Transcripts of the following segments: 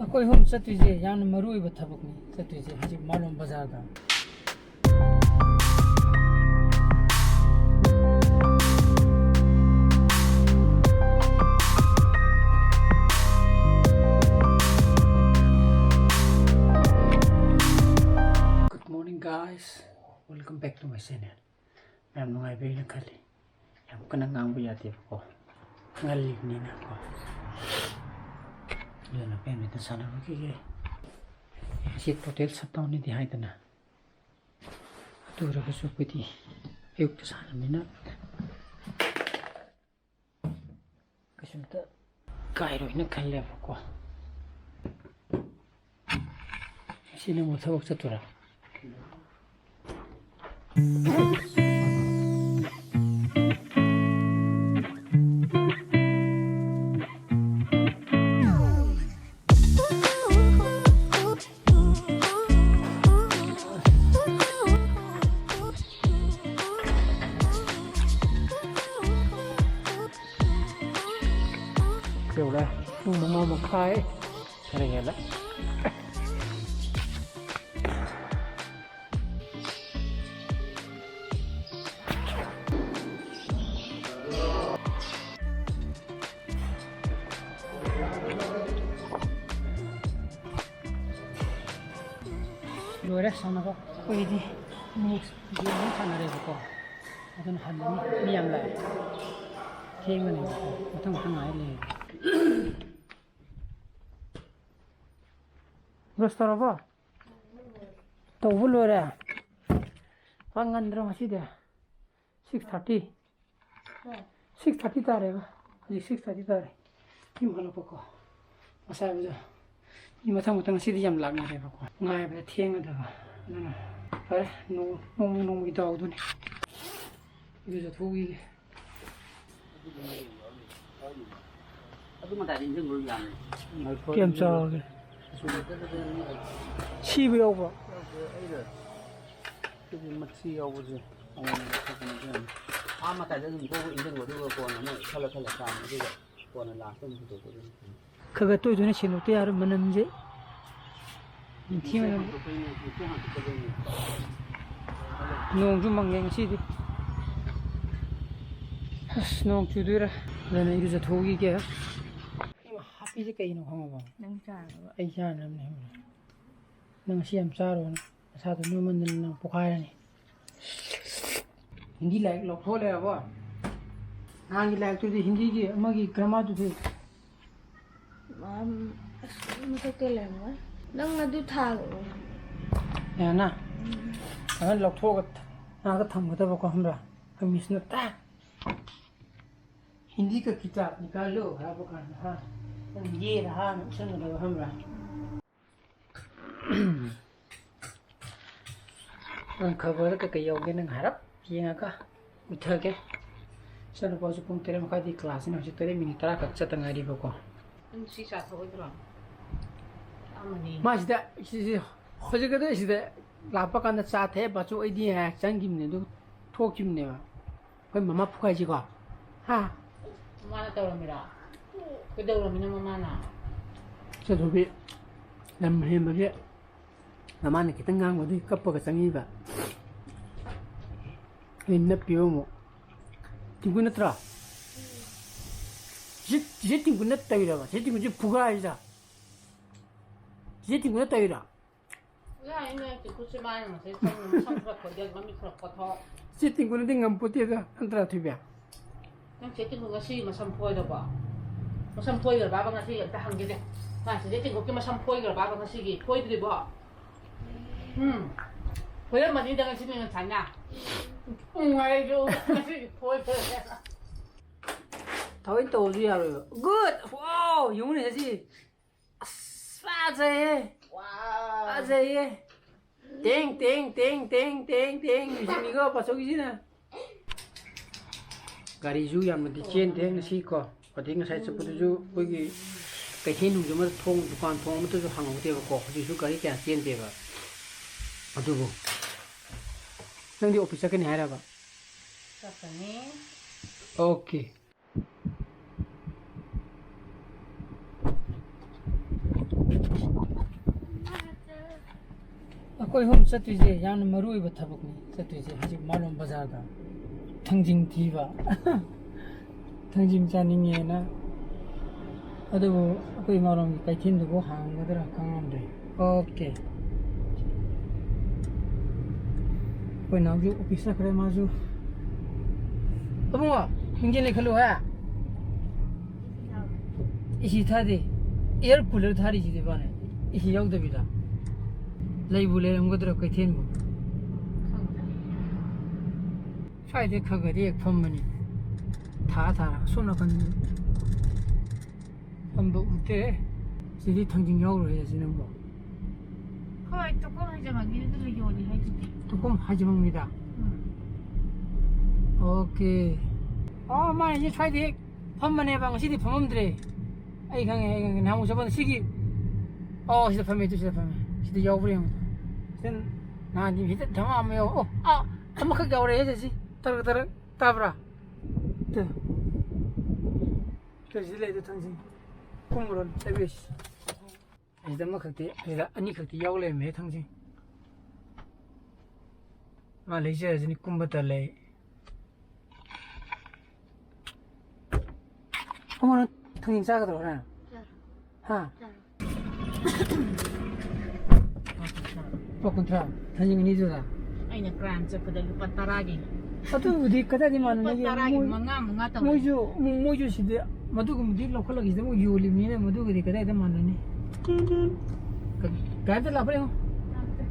ꯑꯩꯈꯣꯏ ꯍꯣꯝ ꯆꯠꯇꯣꯏꯁꯦ ꯌꯥꯝꯅ ꯃꯔꯨꯑꯣꯏꯕ ꯊꯕꯛꯅꯤ ꯆꯠꯇꯣꯏꯁꯦ ꯍꯧꯖꯤꯛ ꯃꯥꯂꯣꯝ ꯕꯖꯥꯔꯗ Good morning guys, welcome back to my channel. ꯌꯥꯝ ꯅꯨꯡꯉꯥꯏꯕꯩꯅ ꯈꯜꯂꯤ ꯌꯥꯝ ꯀꯟꯅ ꯉꯥꯡꯕ ꯌꯥꯗꯦꯕꯀꯣ ꯉꯜꯂꯤꯕꯅꯤꯅꯀꯣ ꯑꯗꯨꯅ ꯄꯦꯃꯦꯟꯇ ꯁꯥꯟꯅꯕꯒꯤ ꯁꯤ ꯇꯣꯇꯦꯜ ꯁꯠꯇꯥꯎꯟꯅꯤꯗꯤ ꯍꯥꯏꯗꯅ ꯑꯗꯨ ꯑꯣꯏꯔꯒꯁꯨ ꯑꯩꯈꯣꯏꯗꯤ ꯑꯌꯨꯛꯇ ꯁꯥꯟꯅꯕꯅꯤꯅ ꯀꯩꯁꯨꯝꯇ ꯀꯥꯏꯔꯣꯏꯅ ꯈꯜꯂꯦꯕꯀꯣ ꯁꯤꯅ ꯑꯃꯨꯛ ꯊꯕꯛ ꯆꯠꯇꯣꯏꯔꯥ rồi nhưng mà ngon một khai cái này là rồi đấy xong rồi quay đi mua gì muốn ăn ở đây của con nó hành đi ăn lại thêm cái này nó thằng ngái này Restaurant tàu vui rồi à vang ngân rồi mà đấy 6:30 6:30 ta rồi gì 6:30 ta rồi nhưng mà nó có mà sao bây giờ nhưng mà thằng một thằng đi làm lạc này rồi ngày bây giờ thiên rồi đó nè đấy nông cái tàu thôi bây giờ thu đi kiểm tra chi bị over cái gì mất chi over gì mà tại sao dùng cô inten của tôi còn nó thay là làm cái gì còn là làm cái gì tôi 그거 또 전에 신호 때 하루 만났는지 팀에 농좀 망경 시디 농 주더라 나는 이래서 도기게 하피지 까이는 황아 봐 ai cha nam này nang xiêm cha rồi sao tụi nó mình nang pokai này hindi lại lọc thôi là vợ hàng gì lại tôi thì hindi gì mà cái grammar tôi thì cái làm quá đang là tôi thà nè nè anh lọc thôi cái cái thằng người ta bảo con ra cái miss nó ta hindi cái kitab nikalo ha bảo con ha ये रहा नुकसान लगा हमरा खबर का कई होगे न हरप ये का उठा के सन पास पुंग तेरे मका दी क्लास ने होचे तेरे मिनी तरा कच्चा तंगारी बको सी सा थोइद्रो आमनी मासिदा होजे कदे सिदा लापा कांदा चा थे बचो आइदी है चंगिमने दु थोकिमने कोई ममा फुकाइजी को हा माना तौरमिरा 그대로미나 마마나 저도비 남해먹게 나만은 기등강 어디 cấp 장이가 인나 비오모 팅구나 트라 지 팅구나 따위라 지 팅구 지 부가이자 지 팅구나 따위라 야 이네 구치마는 제 상부가 거기에 감이 그렇고 지 팅구나 딩감 포티다 안트라 티비야 그냥 제 팅구가 시마 삼포에도 봐 삼포이를 봐봐 가시 일단 한 개래 아 이제 띵고 끼마 삼포이를 봐봐 가시기 포이들이 뭐 보여만 이당을 지내면 자냐 아이고 포이 더인 또 어디야 good wow 용훈이 해지 빠져해 와 빠져해 땡땡땡땡땡땡 이거 봐 저기지나 가리주 야무디 첸땡 시코 어디 ngài sẽ bút chú cái cái hình dung mà thong dukan thong mà tôi hàng ngũ tiêu có thì chú cái cái tiền tiêu vào ở đâu nang di office cái này ra ba okay ꯑꯩꯈꯣꯏ home ꯆꯠꯇꯣꯏꯁꯦ ꯌꯥꯝꯅ ꯃꯔꯨ ꯑꯣꯏꯕ ꯊꯕꯛꯅꯤ ꯆꯠꯇꯣꯏꯁꯦ ꯍꯧꯖꯤꯛ ꯃꯥꯂꯣꯝ ꯕꯖꯥꯔꯗ ꯊꯥꯡꯖꯤꯡ ꯊꯤꯕ ꯊꯥꯡꯖꯤꯡ ꯆꯥꯅꯤꯡꯉꯦꯅ ꯑꯗꯨꯕꯨ ꯑꯩꯈꯣꯏ ꯃꯥꯂꯣꯝꯒꯤ ꯀꯩꯊꯦꯜꯗꯨꯕꯨ ꯍꯥꯡꯒꯗ꯭ꯔꯥ ꯈꯪꯉꯝꯗ꯭ꯔꯦ ꯑꯣꯀꯦ ꯑꯩꯈꯣꯏ ꯅꯥꯎꯁꯨ ꯑꯣꯐꯤꯁ ꯆꯠꯈ꯭ꯔꯦ ꯃꯥꯁꯨ ꯑꯕꯨꯡꯉꯣ ꯃꯤꯡꯖꯦꯜ ꯂꯩꯈꯠꯂꯨ ꯍꯦ 이시 타디 에어 쿨러 타리지 바네 이시 여기다비다 레이블에 옮겨들어 그 텐부 사이드 커거리 펌머니 다 손나간 한번 우때 지리 탕징 역으로 해야지는 뭐 그거 조금 하지만 니네들 요리 해줄게. 조금 하지맙니다 오케이 마 이제 사이드 펌머니 해봐 시디 펌엄들이 아이 강에 나무 저번 시기 시대 펌에 시대 펌에 시대 여부령 전 나님 히데 담아메요 한번 크게 오래 해야지 따르따르 따브라 저 지레도 당신 꿈으로 세비시 이제 뭐 그때 내가 아니 그때 야올래 매 당신 말레이시아에서 꿈부터래 어머는 당신 싸가더라 그래 하 볶음탕 당신이 니주다 Ay, nag-cram sa padalo pataragin. 아또 어디 까다리 많은 게 Pataragin, mga tao. 모주 시대 마두고 무디 로컬 기데 뭐 요리미네 마두고 디 까다리 많으니 가다 라브레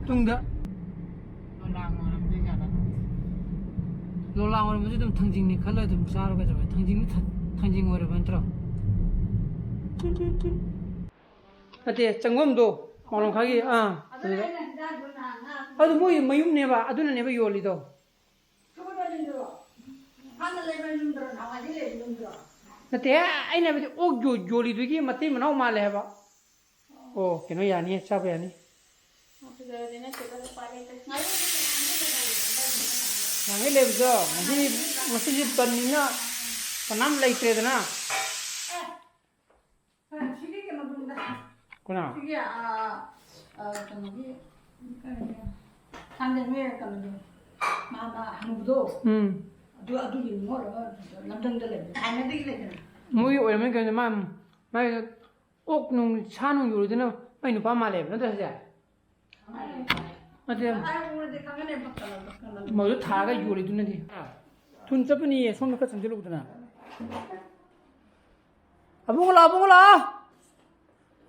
뚱다 Wala mo alam din yan. 로라 오늘 무슨 좀 당진이 칼라 좀 싸러 가자 당진 오래 반트라 어때 정검도 오늘 가기 아도 뭐 마윰 내봐 아도는 내봐 요리도 나때 아이나 버디 오 요리도기 맞대 만나오 말래 해봐 오 걔는 야니 잡아 야니 양이 레브죠 무슨 번이나 번남 레이트레드나 구나 뭐이 얼마나 그런데 마 옥농 차농 요리드나 많이 누파 말래 너도 하자 어때 뭐 다가 요리드는데 돈 잡으니 손을 같이 들어오더나 아봉글아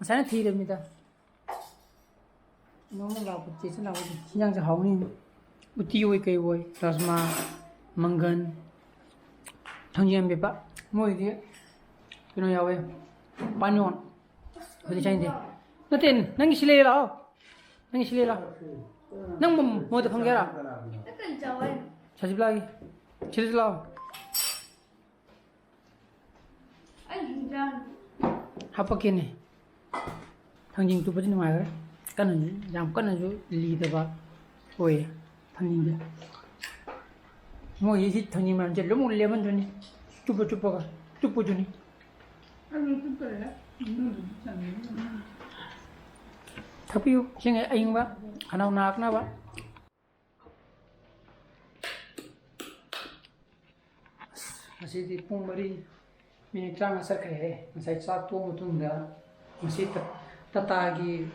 사는 뒤랍니다 너무 라부지 나오지 신양자 하오니 우티오이 cây 라스마 망간 당지한 베바 뭐 이게 그냥 야외 반yon 어디 차인데 너땐 낭이 실례라 낭 뭐도 판게라 자집라기 치르라 하빠케네 당진 또 버지는 말이야 까는 양 까는 주 리더바 오예 당진게 뭐 이지 당진만 이제 너무 레몬 주니 쭈뽀가 쭈뽀 주니 tapi sing aing ba anau nak na ba masih di pung bari minit lang sa kare masai sa to mutung da masih tata gi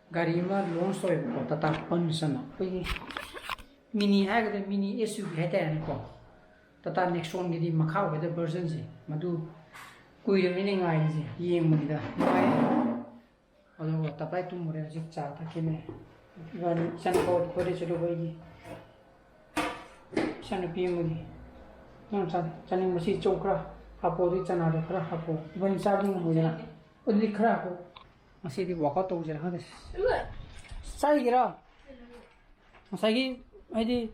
gari ma long soy ko tata pansana pui mini ha ga mini SUV heta ne ko tata nexon gi di makhaw ga version ji madu kui ri ni ngai ji yeng mu da ngai 어느 따바이 또 뭐래 진짜 다케네 이건 산거 거리 저러 보이기 산의 비무기 넌 자는 것이 쪼그라 하고도 있잖아도 그라 하고 이번 사진 뭐냐 어디 그라고 마시디 와가 또 오지라 하데 사이기라 사이기 아이디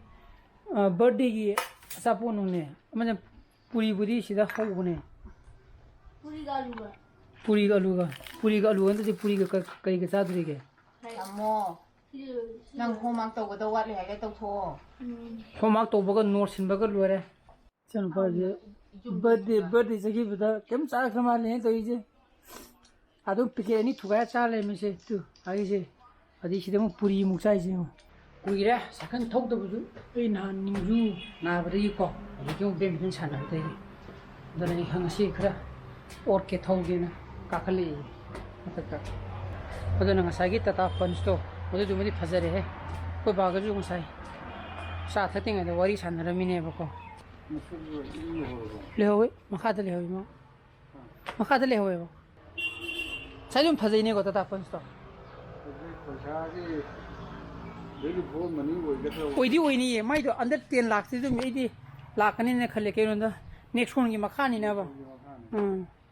버디기 사포노네 맞아 뿌리 시다 하고 보네 पूरी का आलू अंदर से पूरी का करी के साथ रही के Amo. Nang homang tawag daw wali hay taw tho. Homework तो बगल नोट सिन बगल लोरे चल पर जे बर्थडे जगी बता केम चार खमा ले तो ये आदो पिके नि थुगा चाले में से तू आगे से ꯑꯗꯩ ꯁꯤꯗ ꯑꯃꯨꯛ ꯄꯨꯔꯤꯃꯨꯛ ꯆꯥꯏꯁꯦ ꯀꯨꯏꯔꯦ ꯁꯥꯏꯀꯜ ꯊꯧꯗꯕꯁꯨ ꯑꯩ ꯅꯍꯥꯟ ꯅꯤꯡꯖꯨ ꯅꯥꯕꯗꯒꯤꯀꯣ ꯍꯧꯖꯤꯛꯀꯤ ꯑꯃꯨꯛ ꯕꯦꯗꯃꯤꯟꯇꯟ ꯁꯥꯟꯅꯕꯗꯒꯤ ꯑꯗꯨꯅ ꯑꯩ ꯉꯁꯤ ꯈꯔ ꯑꯣꯠꯀꯦ ꯊꯧꯒꯦꯅ ꯀꯥꯈꯠꯂꯛꯏ ꯃꯊꯛꯇ ꯑꯗꯨꯅ ꯉꯁꯥꯏꯒꯤ ꯇꯥꯇꯥ ꯄꯟꯁꯇꯣ ꯑꯗꯨꯗꯨꯃꯗꯤ ꯐꯖꯔꯦꯍꯦ ꯑꯩꯈꯣꯏ ꯕꯥꯒꯁꯨ ꯉꯁꯥꯏ ꯆꯥ ꯊꯛꯇ꯭ꯔꯤꯉꯩꯗ ꯋꯥꯔꯤ ꯁꯥꯟꯅꯔꯝꯃꯤꯅꯦꯕꯀꯣ ꯂꯩꯍꯧꯋꯤ ꯃꯈꯥꯗ ꯂꯩꯍꯧꯋꯤ ꯃꯥ ꯃꯈꯥꯗ ꯂꯩꯍꯧꯋꯦꯕ ꯉꯁꯥꯏ ꯑꯗꯨꯝ ꯐꯖꯩꯅꯦꯀꯣ ꯇꯥꯇꯥ ꯄꯟꯁꯇꯣ ꯑꯣꯏꯗꯤ ꯑꯣꯏꯅꯤꯌꯦ ꯃꯥꯏꯗꯣ ꯑꯟꯗꯔ 10 ꯂꯥꯛꯇꯤ ꯑꯗꯨꯝ ꯑꯩꯗꯤ ꯂꯥꯛꯀꯅꯤꯅ ꯈꯜꯂꯦ ꯀꯩꯅꯣꯗ ꯅꯦꯛꯁ ꯐꯣꯟꯒꯤ ꯃꯈꯥꯅꯤꯅꯕ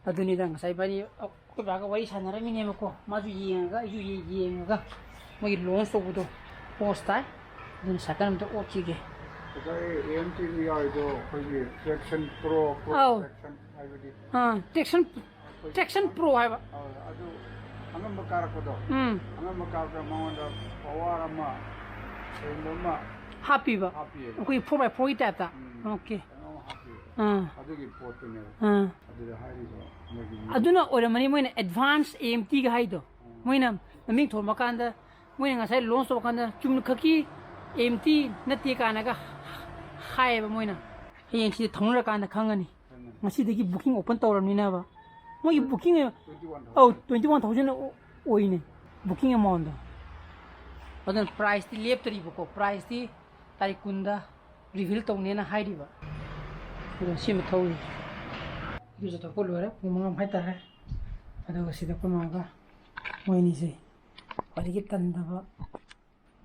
ꯑꯗꯨꯅꯤꯗ ꯉꯁꯥꯏ ꯕꯥꯅꯤ ꯑꯩꯈꯣꯏ ꯕꯥꯒ ꯋꯥꯔꯤ ꯁꯥꯟꯅꯔꯝꯃꯤꯅꯦꯕꯀோ ꯃꯥꯁꯨ ꯌꯦꯡꯉꯒ ꯑꯩꯁꯨ ꯌꯦꯡꯉꯒ ꯃꯣꯏꯒꯤ ꯂꯣꯟꯁ ꯇꯧꯕꯗꯣ ꯄꯣꯁ ꯇꯥꯏ ꯑꯗꯨꯅ ꯁꯥꯏꯀꯜ ꯑꯝꯇ ꯑꯣꯠꯈꯤꯒꯦ ट्रैक्शन प्रो ꯑꯧ ट्रैक्शन हाइब्रिड ꯇ꯭ꯔꯦꯛꯁꯟ ꯄ꯭ꯔꯣ ꯍꯥꯏꯕ ಅದು ಅಂಗಂಬ ಕಾರಕದೋ ಅಂಗಂಬ ಕಾರಕ ಮಗೊಂಡ ಪವರ್ ಅಮ್ಮ ಎಂದಮ್ಮ ꯍꯥꯞꯄꯤꯕ ಹಾಪಿಯೇ ꯑꯩꯈꯣꯏ 4x4ꯒꯤ ꯇꯥꯏꯞꯇ ꯑꯣꯀꯦ ꯑꯗꯨꯒꯤ ꯄꯣꯠꯇꯨꯅꯦ ꯑꯗꯨꯗ ꯍꯥꯏꯔꯤꯕ ꯃꯣꯏꯒꯤ ꯑꯗꯨꯅ ꯑꯣꯏꯔꯝꯃꯅꯤ ꯃꯣꯏꯅ ꯑꯦꯗꯚꯥꯟꯁ AMTꯒ ꯍꯥꯏꯗꯣ ꯃꯣꯏꯅ ꯃꯃꯤꯡ ꯊꯣꯟꯕ ꯀꯥꯟꯗ ꯃꯣꯏꯅ ꯉꯁꯥꯏ ꯂꯣꯟꯁ ꯇꯧꯕ ꯀꯥꯟꯗ ꯆꯨꯝꯅ ꯈꯛꯀꯤ AMT ꯅꯠꯇꯦ ꯀꯥꯏꯅꯒ ꯍꯥꯏꯌꯦꯕ ꯃꯣꯏꯅ ꯍꯌꯦꯡ ꯁꯤꯗ ꯊꯧꯅꯔꯀꯥꯟꯗ ꯈꯪꯉꯅꯤ ꯉꯁꯤꯗꯒꯤ ꯕꯨꯀꯤꯡ ꯑꯣꯄꯟ ꯇꯧꯔꯕꯅꯤꯅꯕ ꯃꯣꯏꯒꯤ ꯕꯨꯀꯤꯡ 21,000 ꯑꯣꯏꯅꯦ ꯕꯨꯀꯤꯡ ꯑꯦꯃꯥꯎꯟꯗꯣ ꯑꯗꯨꯅ ꯄ꯭ꯔꯥꯏꯁꯇꯤ ꯂꯦꯞꯇꯔꯤꯕꯀꯣ ꯄ꯭ꯔꯥꯏꯁꯇꯤ ꯇꯥꯔꯤꯛ 10ꯗ ꯔꯤꯚꯤꯜ ꯇꯧꯅꯦꯅ ꯍꯥꯏꯔꯤꯕ ꯑꯗꯣ ꯁꯤꯃ ꯊꯧꯔꯤ ꯏꯔꯨꯖꯊꯣꯛꯄ ꯂꯣꯏꯔꯦ ꯄꯨꯡ 5 ꯍꯥꯏꯇꯥꯔꯦ ꯑꯗꯨꯒ ꯁꯤꯗ ꯑꯩꯈꯣꯏ ꯃꯥꯒ ꯃꯣꯏꯅꯤꯁꯦ ꯈ꯭ꯋꯥꯏꯗꯒꯤ ꯇꯟꯗꯕ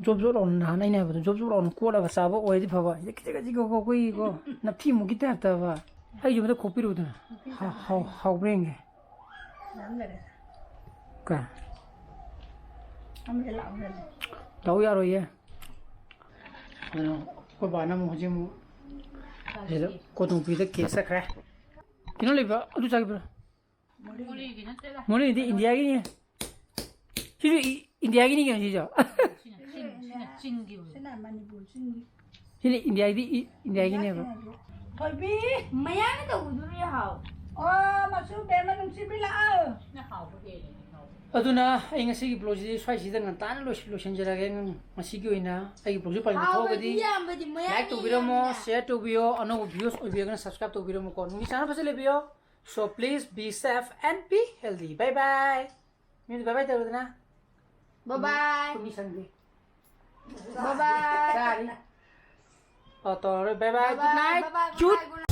ꯖꯣꯕ ꯂꯥꯎꯅ ꯅꯍꯥꯟ ꯑꯩꯅ ꯍꯥꯏꯕꯗꯣ ꯖꯣꯕ ꯂꯥꯎꯅ ꯀꯣꯠꯂꯒ ꯆꯥꯕ ꯑꯣꯏꯔꯗꯤ ꯐꯕ ꯈꯤꯇꯪ ꯑꯩꯈꯣꯏꯒꯤꯀꯣ ꯅꯞꯊꯤꯃꯨꯛꯀꯤ ꯇꯥꯏꯞꯇꯕ ꯑꯩꯁꯨ ꯑꯃꯇ ꯈꯣꯛꯄꯤꯔꯨꯗꯅ ꯍꯥꯎꯕ꯭ꯔꯥ ꯌꯦꯡꯒꯦ ꯀ ꯂꯥꯛꯎ ꯌꯥꯔꯣꯏꯌꯦ ꯑꯗꯨꯅ ꯑꯩꯈꯣꯏ ꯕꯥꯅ ꯑꯃꯨꯛ ꯍꯧꯖꯤꯛ ꯑꯃꯨꯛ ꯁꯤꯗ ꯀꯣꯇꯣꯡꯄꯤꯗ ꯀꯦꯁ ꯆꯠꯈ꯭ꯔꯦ ꯀꯩꯅꯣ ꯂꯩꯕ꯭ꯔꯥ ꯑꯗꯨ ꯆꯥꯈꯤꯕ꯭ꯔꯥ ꯃꯣꯔꯦꯗꯤ ꯏꯟꯗꯤꯌꯥꯒꯤꯅꯤ ꯁꯤꯁꯨ ꯏꯟꯗꯤꯌꯥꯒꯤꯅꯤ ꯀꯩꯅꯣ ꯁꯤꯁꯨ ꯁꯤꯅ ꯏꯟꯗꯤꯌꯥꯒꯤꯅꯦꯕ ꯊꯣꯏꯕꯤ ꯃꯌꯥꯡꯅ ꯇꯧꯕꯗꯨꯅ ꯍꯥꯎ ꯑꯣ ꯃꯁꯨ ꯕꯦꯝꯃ ꯅꯨꯡꯁꯤꯕꯤ ꯂꯥꯛꯑꯣ ꯑꯗꯨꯅ ꯑꯩ ꯉꯁꯤꯒꯤ ꯕ꯭ꯂꯣꯒꯁꯤꯗꯤ ꯁ꯭ꯋꯥꯏꯁꯤꯗ ꯉꯟꯇꯥꯅ ꯂꯣꯏꯁꯤꯟꯖꯔꯒꯦ ꯉꯁꯤꯒꯤ ꯑꯣꯏꯅ ꯑꯩꯒꯤ ꯕ꯭ꯂꯣꯒꯁꯤ ꯄꯥꯝꯕ ꯊꯣꯛꯑꯒꯗꯤ ꯂꯥꯏꯛ ꯇꯧꯕꯤꯔꯝꯃꯣ ꯁꯤꯌꯔ ꯇꯧꯕꯤꯌꯣ ꯑꯅꯧꯕ ꯚꯤꯌꯨꯁ ꯑꯣꯏꯕꯤꯔꯒꯅ ꯁꯕꯁꯀ꯭ꯔꯥꯏꯕ ꯇꯧꯕꯤꯔꯝꯃꯣꯀꯣ ꯅꯨꯡꯒꯤ ꯆꯥꯅ ꯐꯖ ꯂꯩꯕꯤꯌꯣ so please be safe and be healthy bye bye ꯃꯤꯗꯤ ꯕꯥꯏ ꯕꯥꯏ ꯇꯧꯔꯗꯅ Bye-bye. ꯀꯨꯟꯅꯤ ꯁꯪꯗꯦ Bye-bye. ꯆꯥꯔꯤ ꯇꯧꯔꯔꯣꯏ bye bye good night Bye-bye. ꯆꯨꯠ Good night.